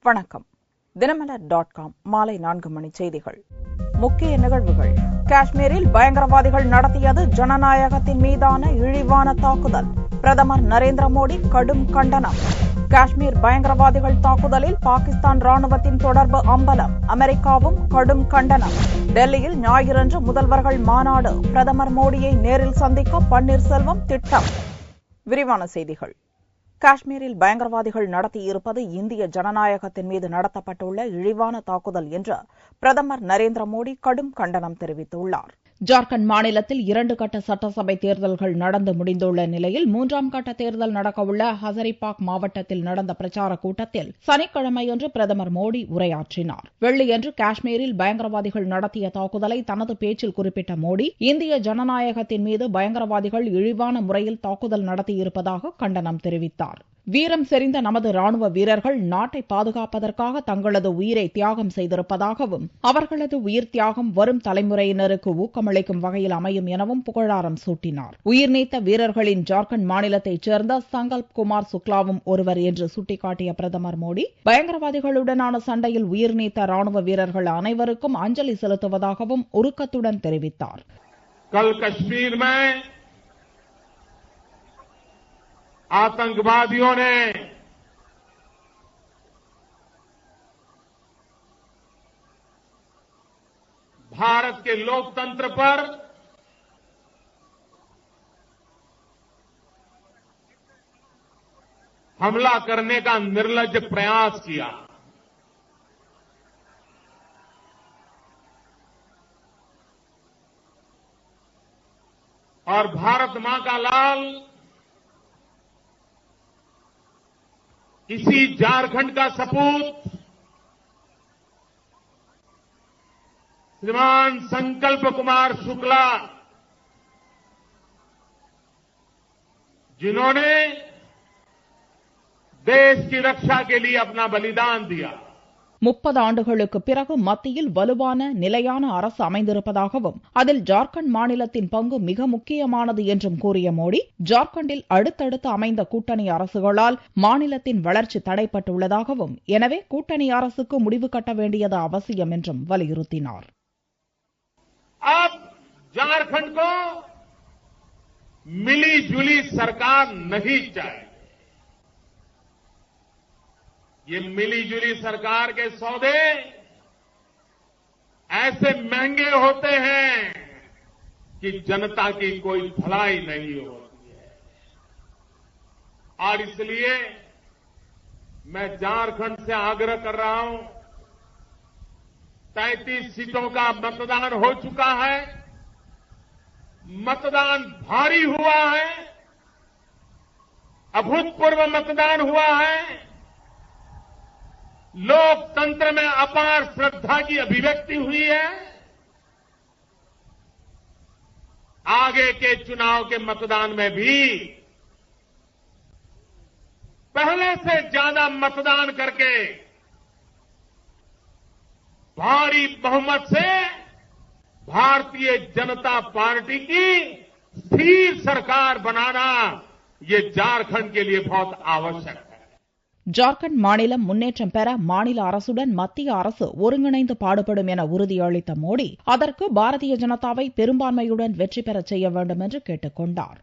வணக்கம். தினமலர்.com மாலை 4 மணி செய்திகள். முக்கிய நிகழ்வுகள். காஷ்மீரில் பயங்கரவாதிகள் நடத்தியது ஜனநாயகத்தின் மீதான இழிவான தாக்குதல். பிரதமர் நரேந்திர மோடி கடும் கண்டனம். காஷ்மீர் பயங்கரவாதிகள் தாக்குதலில் பாகிஸ்தான் ராணுவத்தின் தொடர்பு அம்பலம். அமெரிக்காவும் கடும் கண்டனம். டெல்லியில் ஞாயிறன்று முதல்வர்கள் மாநாடு. பிரதமர் மோடியை நேரில் சந்திக்க பன்னீர்செல்வம் திட்டம். விரிவான செய்திகள். காஷ்மீரில் பயங்கரவாதிகள் நடத்தியிருப்பது இந்திய ஜனநாயகத்தின் மீது நடத்தப்பட்டுள்ள இழிவான தாக்குதல் என்று பிரதமர் நரேந்திர மோடி கடும் கண்டனம் தெரிவித்துள்ளார். ஜார்க்கண்ட் மாநிலத்தில் 2 கட்ட சட்டசபை தேர்தல்கள் நடந்து முடிந்துள்ள நிலையில் 3ஆம் கட்ட தேர்தல் நடக்கவுள்ள ஹசரிபாக் மாவட்டத்தில் நடந்த பிரச்சாரக் கூட்டத்தில் சனிக்கிழமையன்று பிரதமர் மோடி உரையாற்றினார். வெள்ளியன்று காஷ்மீரில் பயங்கரவாதிகள் நடத்திய தாக்குதலை தனது பேச்சில் குறிப்பிட்ட மோடி, இந்திய ஜனநாயகத்தின் மீது பயங்கரவாதிகள் இழிவான முறையில் தாக்குதல் நடத்தியிருப்பதாக கண்டனம் தெரிவித்தார். வீரம் செறிந்த நமது ராணுவ வீரர்கள் நாட்டை பாதுகாப்பதற்காக தங்களது உயிரை தியாகம் செய்திருப்பதாகவும், அவர்களது உயிர் தியாகம் வரும் தலைமுறையினருக்கு ஊக்கமளிக்கும் வகையில் அமையும் எனவும் புகழாரம் சூட்டினார். உயிர்நீத்த வீரர்களின் ஜார்க்கண்ட் மாநிலத்தைச் சேர்ந்த சங்கல்ப் குமார் சுக்லாவும் ஒருவர் என்று சுட்டிக்காட்டிய பிரதமர் மோடி, பயங்கரவாதிகளுடனான சண்டையில் உயிர்நீத்த ராணுவ வீரர்கள் அனைவருக்கும் அஞ்சலி செலுத்துவதாகவும் உருக்கத்துடன் தெரிவித்தார். आतंकवादियों ने भारत के लोकतंत्र पर हमला करने का निर्लज्ज प्रयास किया। और भारत मां का लाल इसी झारखंड का सपूत श्रीमान संकल्प कुमार शुक्ला, जिन्होंने देश की रक्षा के लिए अपना बलिदान दिया. 30 ஆண்டுகளுக்கு பிறகு மத்தியில் வலுவான நிலையான அரசு அமைந்திருப்பதாகவும், அதில் ஜார்க்கண்ட் மாநிலத்தின் பங்கு மிக முக்கியமானது என்றும் கூறிய மோடி, ஜார்க்கண்டில் அடுத்தடுத்து அமைந்த கூட்டணி அரசுகளால் மாநிலத்தின் வளர்ச்சி தடைப்பட்டுள்ளதாகவும், எனவே கூட்டணி அரசுக்கு முடிவு கட்ட வேண்டியது அவசியம் என்றும் வலியுறுத்தினார். ஜார்க்கண்ட் को मिली जुली सरकार नहीं चाहिए. ये मिली जुली सरकार के सौदे ऐसे महंगे होते हैं कि जनता की कोई भलाई नहीं होती है. और इसलिए मैं झारखंड से आग्रह कर रहा हूं, 33 सीटों का मतदान हो चुका है. मतदान भारी हुआ है, अभूतपूर्व मतदान हुआ है. लोकतंत्र में अपार श्रद्धा की अभिव्यक्ति हुई है. आगे के चुनाव के मतदान में भी पहले से ज्यादा मतदान करके भारी बहुमत से भारतीय जनता पार्टी की स्थिर सरकार बनाना ये झारखंड के लिए बहुत आवश्यक है. ஜார்க்கண்ட் மாநிலம் முன்னேற்றம் பெற மாநில அரசுடன் மத்திய அரசு ஒருங்கிணைந்து பாடுபடும் என உறுதியளித்த மோடி, அதற்கு பாரதிய ஜனதாவை பெரும்பான்மையுடன் வெற்றி பெறச் செய்ய வேண்டும் என்று கேட்டுக் கொண்டார்.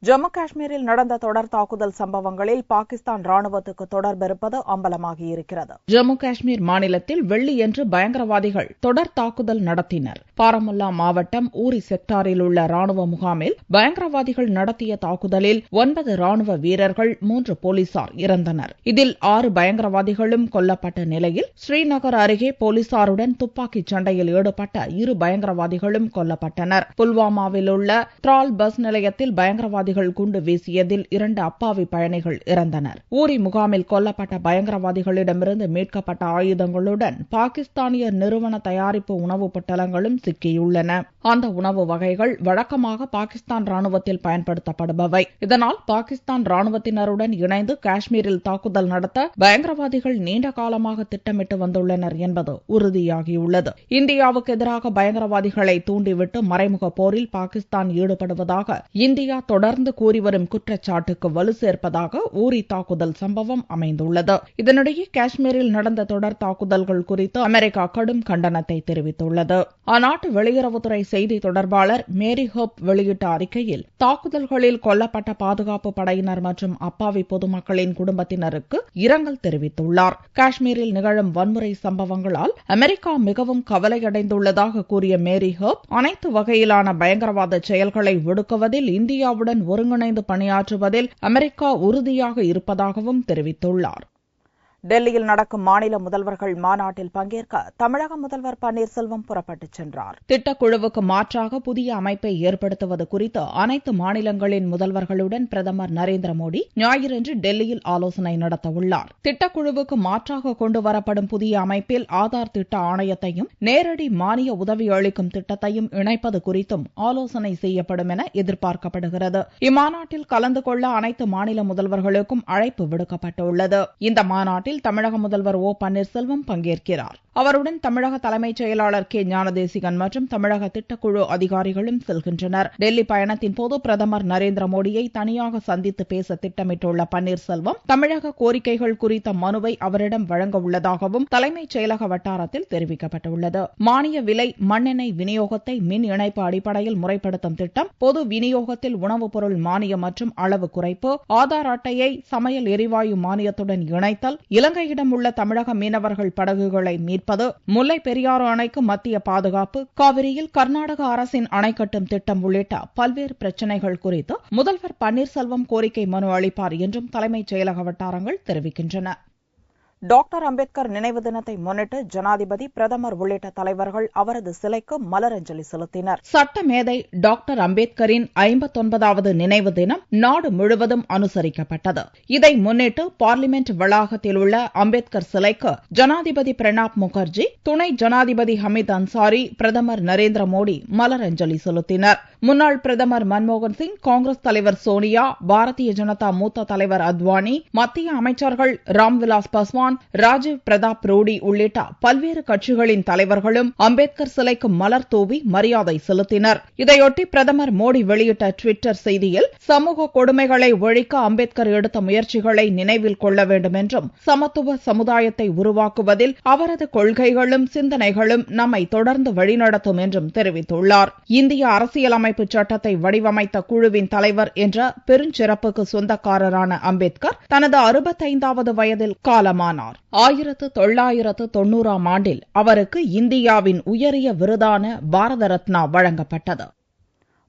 ஜம்மு காஷ்மீரில் நடந்த தொடர் தாக்குதல் சம்பவங்களில் பாகிஸ்தான் ராணுவத்துக்கு தொடர்பிருப்பது அம்பலமாகியிருக்கிறது. ஜம்மு காஷ்மீர் மாநிலத்தில் வெள்ளியன்று பயங்கரவாதிகள் தொடர் தாக்குதல் நடத்தினர். பாரமுல்லா மாவட்டம் ஊரி செக்டாரில் உள்ள ராணுவ முகாமில் பயங்கரவாதிகள் நடத்திய தாக்குதலில் 9 ராணுவ வீரர்கள், 3 போலீசார் இறந்தனர். இதில் 6 பயங்கரவாதிகளும் கொல்லப்பட்ட நிலையில் ஸ்ரீநகர் அருகே போலீசாருடன் துப்பாக்கிச் சண்டையில் ஈடுபட்ட 2 பயங்கரவாதிகளும் கொல்லப்பட்டனர். புல்வாமாவில் உள்ள திரால் பஸ் நிலையத்தில் பயங்கரவாதிகள் குண்டு வீசியதில் 2 அப்பாவி பயணிகள் இறந்தனர். ஊரி முகாமில் கொல்லப்பட்ட பயங்கரவாதிகளிடமிருந்து மீட்கப்பட்ட ஆயுதங்களுடன் பாகிஸ்தானிய நிறுவன தயாரிப்பு உணவுப் பொட்டலங்களும் சிக்கியுள்ளன. அந்த உணவு வகைகள் வழக்கமாக பாகிஸ்தான் ராணுவத்தில் பயன்படுத்தப்படுபவை. இதனால் பாகிஸ்தான் ராணுவத்தினருடன் இணைந்து காஷ்மீரில் தாக்குதல் நடத்த பயங்கரவாதிகள் நீண்ட காலமாக திட்டமிட்டு வந்துள்ளனர் என்பது உறுதியாகியுள்ளது. இந்தியாவுக்கு எதிராக பயங்கரவாதிகளை தூண்டிவிட்டு மறைமுக போரில் பாகிஸ்தான் ஈடுபடுவதாக இந்தியா தொடர்ந்து தொடர்ந்து கூறிவரும் குற்றச்சாட்டுக்கு வலு சேர்ப்பதாக ஊரி தாக்குதல் சம்பவம் அமைந்துள்ளது. இதனிடையே காஷ்மீரில் நடந்த தொடர் தாக்குதல்கள் குறித்து அமெரிக்கா கடும் கண்டனத்தை தெரிவித்துள்ளது. அந்நாட்டு வெளியுறவுத்துறை செய்தி தொடர்பாளர் மேரி ஹோப் வெளியிட்ட அறிக்கையில், தாக்குதல்களில் கொல்லப்பட்ட பாதுகாப்பு படையினர் மற்றும் அப்பாவி பொதுமக்களின் குடும்பத்தினருக்கு இரங்கல் தெரிவித்துள்ளார். காஷ்மீரில் நிகழும் வன்முறை சம்பவங்களால் அமெரிக்கா மிகவும் கவலையடைந்துள்ளதாக கூறிய மேரி ஹோப், அனைத்து வகையிலான பயங்கரவாத செயல்களை ஒடுக்குவதில் இந்தியாவுடன் ஒருங்கிணைந்து பணியாற்றுவதில் அமெரிக்கா உறுதியாக இருப்பதாகவும் தெரிவித்துள்ளார். டெல்லியில் நடக்கும் மாநில முதல்வர்கள் மாநாட்டில் பங்கேற்க தமிழக முதல்வர் பன்னீர்செல்வம் புறப்பட்டுச் சென்றார். திட்டக்குழுவுக்கு மாற்றாக புதிய அமைப்பை ஏற்படுத்துவது குறித்து அனைத்து மாநிலங்களின் முதல்வர்களுடன் பிரதமர் நரேந்திர மோடி ஞாயிறன்று டெல்லியில் ஆலோசனை நடத்தவுள்ளார். திட்டக்குழுவுக்கு மாற்றாக கொண்டுவரப்படும் புதிய அமைப்பில் ஆதார் திட்ட ஆணையத்தையும் நேரடி மானிய உதவி அளிக்கும் திட்டத்தையும் இணைப்பது குறித்தும் ஆலோசனை செய்யப்படும் என எதிர்பார்க்கப்படுகிறது. இம்மாநாட்டில் கலந்து கொள்ள அனைத்து மாநில முதல்வர்களுக்கும் அழைப்பு விடுக்கப்பட்டுள்ளது. இந்த மாநாட்டில் தமிழக முதல்வர் ஓ பன்னீர்செல்வம் பங்கேற்கிறார். அவருடன் தமிழக தலைமைச் செயலாளர் கே ஞானதேசிகன் மற்றும் தமிழக திட்டக்குழு அதிகாரிகளும் செல்கின்றனர். டெல்லி பயணத்தின் போது பிரதமர் நரேந்திர மோடியை தனியாக சந்தித்து பேச திட்டமிட்டுள்ள பன்னீர்செல்வம் தமிழக கோரிக்கைகள் குறித்த மனுவை அவரிடம் வழங்க உள்ளதாகவும் தலைமைச் செயலக வட்டாரத்தில் தெரிவிக்கப்பட்டுள்ளது. மானிய விலை மண்ணெண்ணெய் விநியோகத்தை மின் இணைப்பு அடிப்படையில் முறைப்படுத்தும் திட்டம், பொது விநியோகத்தில் உணவுப் பொருள் மானியம் மற்றும் அளவு குறைப்பு, ஆதார் அட்டையை சமையல் எரிவாயு மானியத்துடன் இணைத்தல், இலங்கையிடம் உள்ள தமிழக மீனவர்கள் படகுகளை மீட்பது, முல்லை பெரியாறு அணைக்கு மத்திய பாதுகாப்பு, காவிரியில் கர்நாடக அரசின் அணை கட்டும் திட்டம் உள்ளிட்ட பல்வேறு பிரச்சினைகள் குறித்து முதல்வர் பன்னீர்செல்வம் கோரிக்கை மனு அளிப்பார் என்றும் தலைமைச் செயலக வட்டாரங்கள் தெரிவிக்கின்றன. டாக்டர் அம்பேத்கர் நினைவு தினத்தை முன்னிட்டு ஜனாதிபதி, பிரதமர் உள்ளிட்ட தலைவர்கள் அவரது சிலைக்கு மலரஞ்சலி செலுத்தினர். சட்ட மேதை டாக்டர் அம்பேத்கரின் 59வது நினைவு தினம் நாடு முழுவதும் அனுசரிக்கப்பட்டது. இதை முன்னிட்டு பார்லிமென்ட் வளாகத்தில் உள்ள அம்பேத்கர் சிலைக்கு ஜனாதிபதி பிரணாப் முகர்ஜி, துணை ஜனாதிபதி ஹமீத் அன்சாரி, பிரதமர் நரேந்திர மோடி மலரஞ்சலி செலுத்தினர். முன்னாள் பிரதமர் மன்மோகன் சிங், காங்கிரஸ் தலைவர் சோனியா, பாரதிய ஜனதா மூத்த தலைவர் அத்வானி, மத்திய அமைச்சர்கள் ராம்விலாஸ் பாஸ்வான், ராஜீவ் பிரதாப் ரூடி உள்ளிட்ட பல்வேறு கட்சிகளின் தலைவர்களும் அம்பேத்கர் சிலைக்கு மலர் தூவி மரியாதை செலுத்தினர். இதையொட்டி பிரதமர் மோடி வெளியிட்ட டுவிட்டர் செய்தியில், சமூக கொடுமைகளை ஒழிக்க அம்பேத்கர் எடுத்த முயற்சிகளை நினைவில் கொள்ள வேண்டும் என்றும், சமத்துவ சமுதாயத்தை உருவாக்குவதில் அவரது கொள்கைகளும் சிந்தனைகளும் நம்மை தொடர்ந்து வழிநடத்தும் என்றும் தெரிவித்துள்ளார். இந்திய அரசியலமைப்பு சட்டத்தை வடிவமைத்த குழுவின் தலைவர் என்ற பெருஞ்சிறப்புக்கு சொந்தக்காரரான அம்பேத்கர் தனது 65வது வயதில் காலமானார். 1990ஆம் ஆண்டில் அவருக்கு இந்தியாவின் உயரிய விருதான பாரத ரத்னா வழங்கப்பட்டது.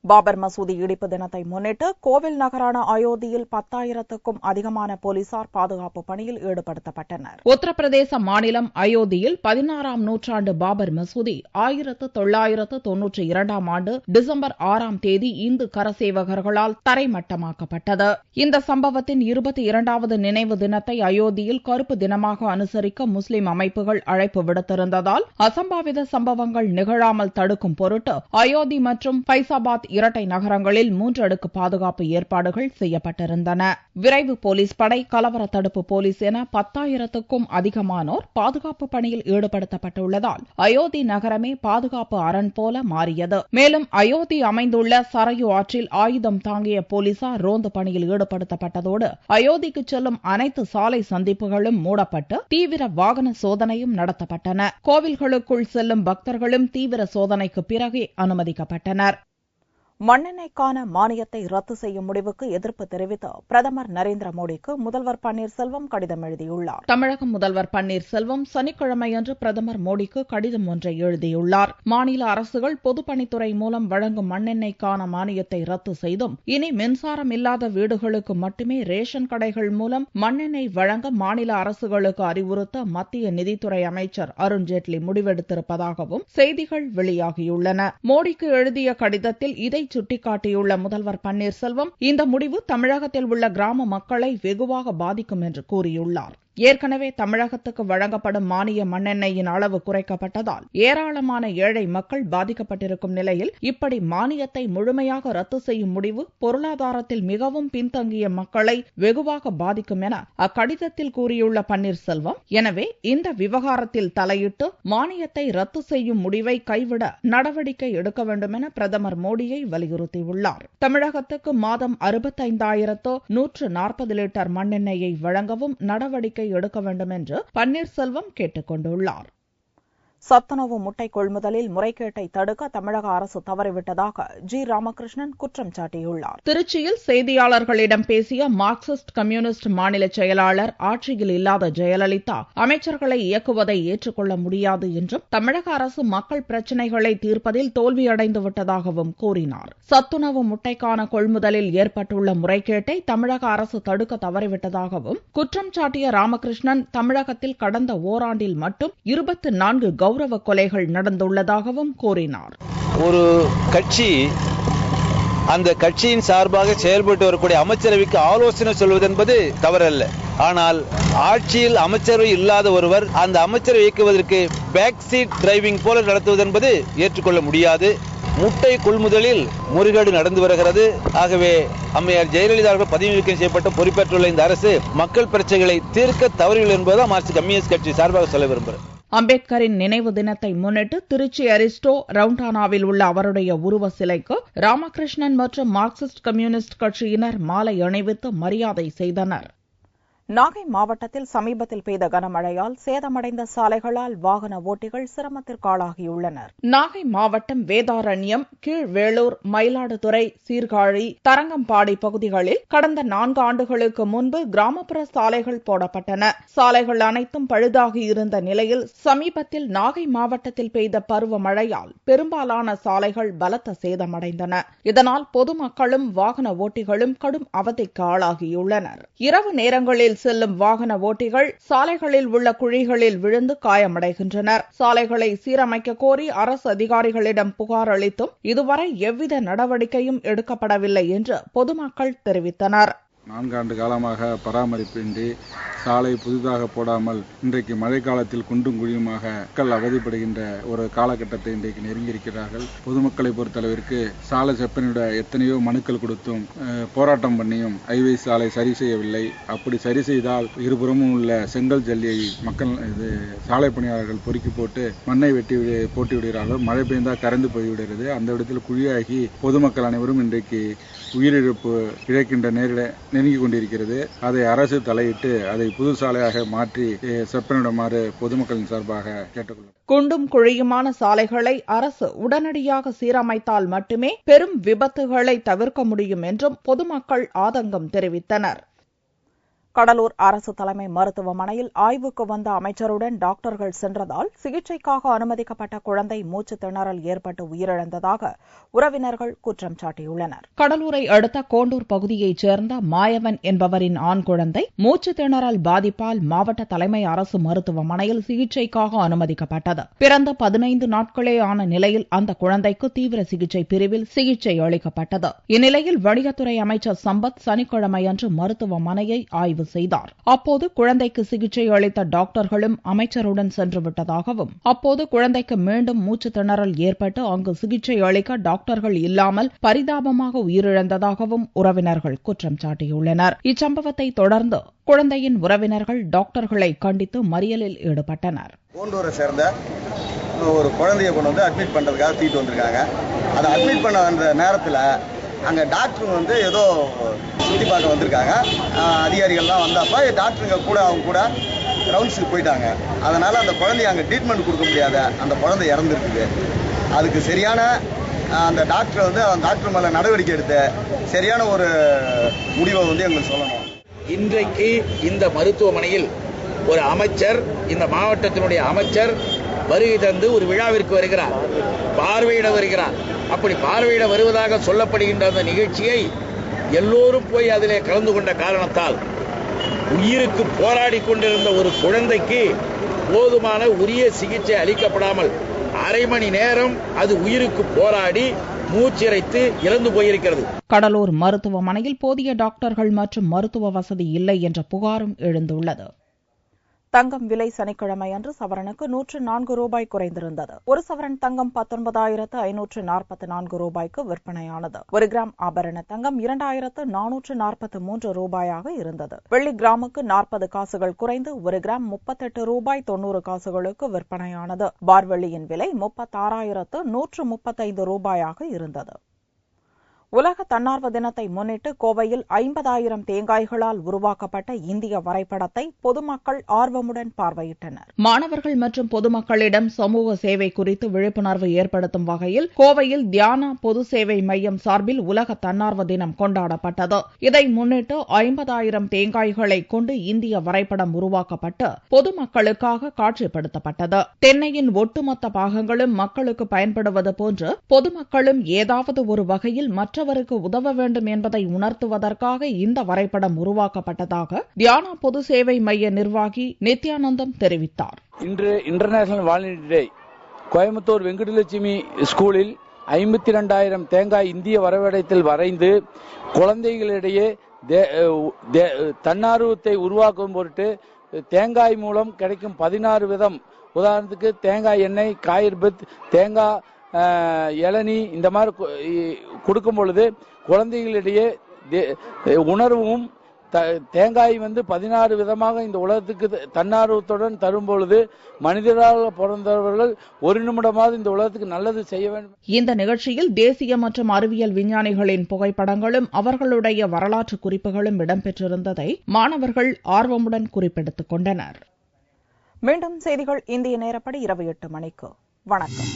பாபர் மசூதி இடிப்பு தினத்தை முன்னிட்டு கோவில் நகரான அயோத்தியில் 10,000க்கும் அதிகமான போலீசார் பாதுகாப்பு பணியில் ஈடுபடுத்தப்பட்டனர். உத்தரப்பிரதேச மாநிலம் அயோத்தியில் 16ஆம் நூற்றாண்டு பாபர் மசூதி 1992ஆம் ஆண்டு டிசம்பர் 6ஆம் தேதி இந்து கரசேவகர்களால் தரைமட்டமாக்கப்பட்டது. இந்த சம்பவத்தின் 22வது நினைவு தினத்தை அயோத்தியில் கருப்பு தினமாக அனுசரிக்க முஸ்லிம் அமைப்புகள் அழைப்பு விடுத்திருந்ததால் அசம்பாவித சம்பவங்கள் நிகழாமல் தடுக்கும் பொருட்டு அயோத்தி மற்றும் பைசாபாத் இரட்டை நகரங்களில் 3 அடுக்கு பாதுகாப்பு ஏற்பாடுகள் செய்யப்பட்டிருந்தன. விரைவு போலீஸ் படை, கலவர தடுப்பு போலீஸ் என 10,000க்கும் அதிகமானோர் பாதுகாப்பு பணியில் ஈடுபடுத்தப்பட்டுள்ளதால் அயோத்தி நகரமே பாதுகாப்பு அரண் போல மாறியது. மேலும் அயோத்தி அமைந்துள்ள சரயு ஆற்றில் ஆயுதம் தாங்கிய போலீசார் ரோந்து பணியில் ஈடுபடுத்தப்பட்டதோடு அயோத்திக்கு செல்லும் அனைத்து சாலை சந்திப்புகளும் மூடப்பட்டு தீவிர வாகன சோதனையும் நடத்தப்பட்டன. கோவில்களுக்குள் செல்லும் பக்தர்களும் தீவிர சோதனைக்கு பிறகே அனுமதிக்கப்பட்டனர். மண்ணெண்ணெய்க்கான மானியத்தை ரத்து செய்யும் முடிவுக்கு எதிர்ப்பு தெரிவித்து பிரதமர் நரேந்திர மோடிக்கு முதல்வர் பன்னீர்செல்வம் கடிதம் எழுதியுள்ளார். தமிழக முதல்வர் பன்னீர்செல்வம் சனிக்கிழமையன்று பிரதமர் மோடிக்கு கடிதம் ஒன்றை எழுதியுள்ளார். மாநில அரசுகள் பொதுப்பணித்துறை மூலம் வழங்கும் மண்ணெண்ணெய்க்கான மானியத்தை ரத்து செய்தும், இனி மின்சாரம் இல்லாத வீடுகளுக்கு மட்டுமே ரேஷன் கடைகள் மூலம் மண்ணெண்ணெய் வழங்க மாநில அரசுகளுக்கு அறிவுறுத்த மத்திய நிதித்துறை அமைச்சர் அருண்ஜேட்லி முடிவெடுத்திருப்பதாகவும் செய்திகள் வெளியாகியுள்ளன. மோடிக்கு எழுதிய கடிதத்தில் இதை சுட்டிக்காட்டியுள்ள முதல்வர் பன்னீர்செல்வம், இந்த முடிவு தமிழகத்தில் உள்ள கிராம மக்களை வெகுவாக பாதிக்கும் என்று கூறியுள்ளார். ஏற்கனவே தமிழகத்துக்கு வழங்கப்படும் மானிய மண்ணெண்ணெயின் அளவு குறைக்கப்பட்டதால் ஏராளமான ஏழை மக்கள் பாதிக்கப்பட்டிருக்கும் நிலையில் இப்படி மானியத்தை முழுமையாக ரத்து செய்யும் முடிவு பொருளாதாரத்தில் மிகவும் பின்தங்கிய மக்களை வெகுவாக பாதிக்கும் என அக்கடிதத்தில் கூறியுள்ள பன்னீர்செல்வம், எனவே இந்த விவகாரத்தில் தலையிட்டு மானியத்தை ரத்து செய்யும் முடிவை கைவிட நடவடிக்கை எடுக்க வேண்டும் என பிரதமர் மோடியை வலியுறுத்தியுள்ளார். தமிழகத்துக்கு மாதம் 65,140 லிட்டர் மண்ணெண்ணெயை வழங்கவும் நடவடிக்கை எடுக்க வேண்டும் என்று பன்னீர்செல்வம் கேட்டுக் கொண்டுள்ளார். சத்துணவு முட்டை கொள்முதலில் முறைகேட்டை தடுக்க தமிழக அரசு தவறிவிட்டதாக ஜி. ராமகிருஷ்ணன் குற்றம் சாட்டியுள்ளார். திருச்சியில் செய்தியாளர்களிடம் பேசிய மார்க்சிஸ்ட் கம்யூனிஸ்ட் மாநில செயலாளர், ஆட்சியில் இல்லாத ஜெயலலிதா அமைச்சர்களை இயக்குவதை ஏற்றுக்கொள்ள முடியாது என்றும் தமிழக அரசு மக்கள் பிரச்சினைகளை தீர்ப்பதில் தோல்வியடைந்து விட்டதாகவும் கூறினார். சத்துணவு முட்டைக்கான கொள்முதலில் ஏற்பட்டுள்ள முறைகேட்டை தமிழக அரசு தடுக்க தவறிவிட்டதாகவும் குற்றம் சாட்டிய ராமகிருஷ்ணன், தமிழகத்தில் கடந்த ஓராண்டில் மட்டும் 24 கௌரவ கொலைகள் நடந்துள்ளதாகவும் கூறினார். ஒரு கட்சி அந்த கட்சியின் சார்பாக செயல்பட்டு வரக்கூடிய அமைச்சரவைக்கு ஆலோசனை சொல்வது என்பது தவறல்ல. ஆனால் ஆட்சியில் அமைச்சரவை இல்லாத ஒருவர் அந்த அமைச்சரை இயக்குவதற்கு பேக் சீட் டிரைவிங் போல நடத்துவது என்பது ஏற்றுக்கொள்ள முடியாது. முட்டை கொள்முதலில் முறைகேடு நடந்து வருகிறது. ஆகவே அம்மையார் ஜெயலலிதா அவர்கள் பதவி நீக்கம் செய்யப்பட்ட பொறுப்பேற்றுள்ள இந்த அரசு மக்கள் பிரச்சனைகளை தீர்க்க தவறிவில்லை என்பதுதான் மார்க்சிஸ்ட் கம்யூனிஸ்ட் கட்சி சார்பாக சொல்ல விரும்புகிறேன். அம்பேத்கரின் நினைவு தினத்தை முன்னிட்டு திருச்சி அரிஸ்டோ ரவுண்டானாவில் உள்ள அவருடைய உருவ சிலைக்கு ராமகிருஷ்ணன் மற்றும் மார்க்சிஸ்ட் கம்யூனிஸ்ட் கட்சியினர் மாலை அணிவித்து மரியாதை செய்தனர். நாகை மாவட்டத்தில் சமீபத்தில் பெய்த கனமழையால் சேதமடைந்த சாலைகளால் வாகன ஓட்டிகள் சிரமத்திற்காளாகியுள்ளனர். நாகை மாவட்டம் வேதாரண்யம், கீழ்வேளூர், மயிலாடுதுறை, சீர்காழி, தரங்கம்பாடி பகுதிகளில் கடந்த 4 ஆண்டுகளுக்கு முன்பு கிராமப்புற சாலைகள் போடப்பட்டன. சாலைகள் அனைத்தும் பழுதாகி இருந்த நிலையில் சமீபத்தில் நாகை மாவட்டத்தில் பெய்த பருவமழையால் பெரும்பாலான சாலைகள் பலத்த சேதமடைந்தன. இதனால் பொதுமக்களும் வாகன ஓட்டிகளும் கடும் அவதிக்கு ஆளாகியுள்ளனர். இரவு நேரங்களில் செல்லும் வாகன ஓட்டிகள் சாலைகளில் உள்ள குழிகளில் விழுந்து காயமடைகின்றனர். சாலைகளை சீரமைக்க கோரி அரசு அதிகாரிகளிடம் புகார் அளித்தும் இதுவரை எவ்வித நடவடிக்கையும் எடுக்கப்படவில்லை என்று பொதுமக்கள் தெரிவித்தனர். 4 ஆண்டு காலமாக பராமரிப்பின்றி சாலை புதிதாக போடாமல் இன்றைக்கு மழைக்காலத்தில் குண்டும் குழியுமாக மக்கள் அவதிப்படுகின்ற ஒரு காலகட்டத்தை இன்றைக்கு நெருங்கியிருக்கிறார்கள். பொதுமக்களை பொறுத்தளவிற்கு சாலை செப்பனிட எத்தனையோ மனுக்கள் கொடுத்தும் போராட்டம் பண்ணியும் ஹைவே சாலை சரி செய்யவில்லை. அப்படி சரி செய்தால் இருபுறமும் உள்ள செங்கல் ஜல்லியை மக்கள் சாலை பணியாளர்கள் பொறுக்கி போட்டு மண்ணை வெட்டி போட்டு விடுகிறார்கள். மழை பெய்ந்தால் கரைந்து போய்விடுகிறது. அந்த இடத்தில் குழியாகி பொதுமக்கள் அனைவரும் இன்றைக்கு உயிரிழப்பு இழக்கின்ற நெருங்கிக் கொண்டிருக்கிறது. அதை அரசு தலையிட்டு அதை புது சாலையாக மாற்றி செப்பனிடுமாறு பொதுமக்களின் சார்பாக கேட்டுக்கொள்கிறேன். குண்டும் குழியுமான சாலைகளை அரசு உடனடியாக சீரமைத்தால் மட்டுமே பெரும் விபத்துகளை தவிர்க்க முடியும் என்றும் பொதுமக்கள் ஆதங்கம் தெரிவித்தனர். கடலூர் அரசு தலைமை மருத்துவமனையில் ஆய்வுக்கு வந்த அமைச்சருடன் டாக்டர்கள் சென்றதால் சிகிச்சைக்காக அனுமதிக்கப்பட்ட குழந்தை மூச்சு திணறல் ஏற்பட்டு உயிரிழந்ததாக உறவினர்கள் குற்றம் சாட்டியுள்ளனர். கடலூரை அடுத்த கோண்டூர் பகுதியைச் சேர்ந்த மாயவன் என்பவரின் ஆண் குழந்தை மூச்சு திணறல் பாதிப்பால் மாவட்ட தலைமை அரசு மருத்துவமனையில் சிகிச்சைக்காக அனுமதிக்கப்பட்டது. பிறந்த 15 நாட்களே ஆன நிலையில் அந்த குழந்தைக்கு தீவிர சிகிச்சை பிரிவில் சிகிச்சை அளிக்கப்பட்டது. இந்நிலையில் வணிகத்துறை அமைச்சர் சம்பத் சனிக்கிழமையன்று மருத்துவமனையை ஆய்வு செய்தார். அப்போது குழந்தைக்கு சிகிச்சை அளித்த டாக்டர்களும் அமைச்சருடன் சென்றுவிட்டதாகவும் அப்போது குழந்தைக்கு மீண்டும் மூச்சு திணறல் ஏற்பட்டு அங்கு சிகிச்சை அளிக்க டாக்டர்கள் இல்லாமல் பரிதாபமாக உயிரிழந்ததாகவும் உறவினர்கள் குற்றம் சாட்டியுள்ளனர். இச்சம்பவத்தை தொடர்ந்து குழந்தையின் உறவினர்கள் டாக்டர்களை கண்டித்து மறியலில் ஈடுபட்டனர். கோண்டூரை சேர்ந்த ஒரு குழந்தையை கொண்டு வந்து அட்மிட் பண்றதுக்காக தூக்கிட்டு வந்திருக்காங்க. அதை அட்மிட் பண்ண வந்த நேரத்தில் அங்கே டாக்டருங்க ஏதோ சுற்றி பார்க்க வந்திருக்காங்க. அதிகாரிகள்லாம் வந்தப்போ டாக்டருங்க கூட அவங்க கூட ரவுண்ட்ஸுக்கு போயிட்டாங்க. அதனால் அந்த குழந்தைய அங்கே ட்ரீட்மெண்ட் கொடுக்க முடியாத அந்த குழந்தை இறந்துருக்குது. அதுக்கு சரியான அந்த டாக்டர் அந்த டாக்டர் மேலே நடவடிக்கை எடுத்து சரியான ஒரு முடிவை எங்களுக்கு சொல்லணும். இன்றைக்கு இந்த மருத்துவமனையில் ஒரு அமைச்சர், இந்த மாவட்டத்தினுடைய அமைச்சர் வருகை தந்து ஒரு விழாவிற்கு வருகிறார், பார்வையிட வருகிறார். அப்படி பார்வையிட வருவதாக சொல்லப்படுகின்ற அந்த நிகழ்ச்சியை எல்லோரும் போய் அதிலே கலந்து கொண்ட காரணத்தால் உயிருக்கு போராடி கொண்டிருந்த ஒரு குழந்தைக்கு போதுமான உரிய சிகிச்சை அளிக்கப்படாமல் அரை மணி நேரம் அது உயிருக்கு போராடி மூச்சிறைத்து இறந்து போயிருக்கிறது. கடலூர் மருத்துவமனையில் போதிய டாக்டர்கள் மற்றும் மருத்துவ வசதி இல்லை என்ற புகாரும் எழுந்துள்ளது. தங்கம் விலை சனிக்கிழமை அன்று சவரனுக்கு 104 ரூபாய் குறைந்திருந்தது. ஒரு சவரன் தங்கம் 19,544 ரூபாய்க்கு விற்பனையானது. ஒரு கிராம் ஆபரண தங்கம் 2,443 ரூபாயாக இருந்தது. வெள்ளி கிராமுக்கு 40 காசுகள் குறைந்து ஒரு கிராம் 38 ரூபாய் 90 காசுகளுக்கு விற்பனையானது. பார் வெள்ளியின் விலை 36,135 ரூபாயாக இருந்தது. உலக தன்னார்வ தினத்தை முன்னிட்டு கோவையில் 50,000 தேங்காய்களால் உருவாக்கப்பட்ட இந்திய வரைபடத்தை பொதுமக்கள் ஆர்வமுடன் பார்வையிட்டனர். மாணவர்கள் மற்றும் பொதுமக்களிடம் சமூக சேவை குறித்து விழிப்புணர்வு ஏற்படுத்தும் வகையில் கோவையில் தியானா பொது சேவை மையம் சார்பில் உலக தன்னார்வ தினம் கொண்டாடப்பட்டது. இதை முன்னிட்டு 50,000 தேங்காய்களை கொண்டு இந்திய வரைபடம் உருவாக்கப்பட்டு பொதுமக்களுக்காக காட்சிப்படுத்தப்பட்டது. தென்னையின் ஒட்டுமொத்த பாகங்களும் மக்களுக்கு பயன்படுவது போன்று பொதுமக்களும் ஏதாவது ஒரு வகையில் மற்றவருக்கு உதவ வேண்டும் என்பதை உணர்த்துவதற்காக இந்த வரைபடம் உருவாக்கப்பட்டதாக தியானா பொது சேவை மைய நிர்வாகி நித்யானந்தம் தெரிவித்தார். இன்று இன்டர்நேஷனல் வாலண்டரி டே. கோயம்புத்தூர் வெங்கடலட்சுமி ஸ்கூலில் 52,000 தேங்காய் இந்திய வரைபடத்தில் வரைந்து குழந்தைகளிடையே தன்னார்வத்தை உருவாக்கும் பொருட்டு தேங்காய் மூலம் கிடைக்கும் 16 விதம், உதாரணத்துக்கு தேங்காய் எண்ணெய், காயர்பத், தேங்காய் இளநீ, இந்த மாதிரி கொடுக்கும் பொழுது குழந்தைகளிடையே உணர்வும் தேங்காய் 16 விதமாக இந்த உலகத்துக்கு தன்னார்வத்துடன் தரும் பொழுது மனிதராக பிறந்தவர்கள் ஒரு நிமிடமாவது இந்த உலகத்துக்கு நல்லது செய்ய வேண்டும். இந்த நிகழ்ச்சியில் தேசிய மற்றும் அறிவியல் விஞ்ஞானிகளின் புகைப்படங்களும் அவர்களுடைய வரலாற்று குறிப்புகளும் இடம்பெற்றிருந்ததை மாணவர்கள் ஆர்வமுடன் குறிப்பெடுத்துக் கொண்டனர். மீண்டும் செய்திகள் இந்திய நேரப்படி இரவு 8 மணிக்கு. வணக்கம்.